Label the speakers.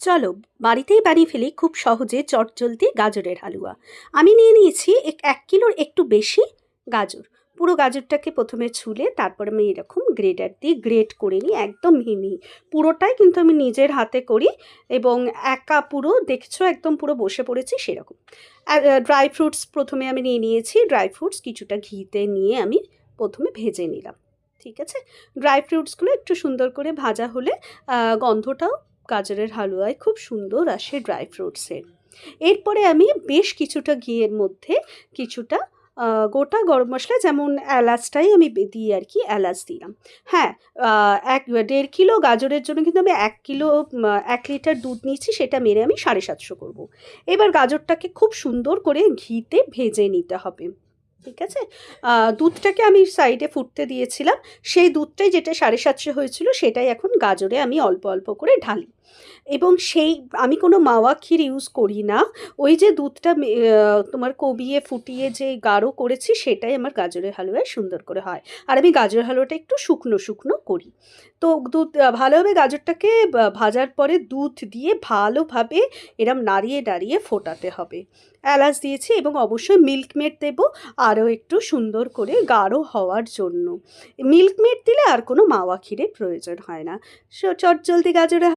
Speaker 1: চলো বাড়িতেই বানিয়ে ফেলি খুব সহজে চটজলদি গাজরের হালুয়া। আমি নিয়ে নিয়েছি 1 কিলোর একটু বেশি গাজর। পুরো গাজরটাকে প্রথমে ছুলে তারপর আমি এরকম গ্রেটার দিয়ে গ্রেট করে নিই, একদম মিহি। পুরোটাই কিন্তু আমি নিজের হাতে করি এবং একা পুরো দেখছো একদম পুরো বসে পড়েছি সেরকম। আর ড্রাই ফ্রুটস প্রথমে আমি নিয়ে নিয়েছি। ড্রাই ফ্রুটস কিছুটা ঘিতে নিয়ে আমি প্রথমে ভেজে নিলাম। ঠিক আছে, ড্রাই ফ্রুটসগুলো একটু সুন্দর করে ভাজা হলে গন্ধটাও গাজরের হালুয়ায় খুব সুন্দর আসে ড্রাই ফ্রুটসের। এরপরে আমি বেশ কিছুটা ঘিয়ের মধ্যে কিছুটা গোটা গরম মশলা, যেমন এলাচটাই আমি দিই আর কি, এলাচ দিলাম। হ্যাঁ, 1.5 কিলো গাজরের জন্য কিন্তু আমি 1 কিলো 1 লিটার দুধ নিয়েছি, সেটা মেরে আমি 750 করবো। এবার গাজরটাকে খুব সুন্দর করে ঘিতে ভেজে নিতে হবে। ঠিক আছে, দুধটাকে আমি সাইডে ফুটতে দিয়েছিলাম। সেই দুধটাই যেটা 750 হয়েছিল সেটাই এখন গাজরে আমি অল্প অল্প করে ঢালি। এবং সেই আমি কোনো মাওয়া ক্ষীর ইউজ করি না। ওই যে দুধটা তোমার কবিয়ে ফুটিয়ে যে গাঢ় করেছি সেটাই আমার গাজরের হালুয়ায় সুন্দর করে হয়। আর আমি গাজরের হালুয়াটা একটু শুকনো শুকনো করি। তো দুধ ভালোভাবে গাজরটাকে ভাজার পরে দুধ দিয়ে ভালোভাবে এরম নাড়িয়ে নাড়িয়ে ফোটাতে হবে। এলাচ দিয়েছি এবং অবশ্যই মিল্ক মেড দেবো আরও একটু সুন্দর করে গাঢ় হওয়ার জন্য। মিল্ক মেড দিলে আর কোনো মাওয়া ক্ষীরের প্রয়োজন হয় না। চটজলদি গাজরের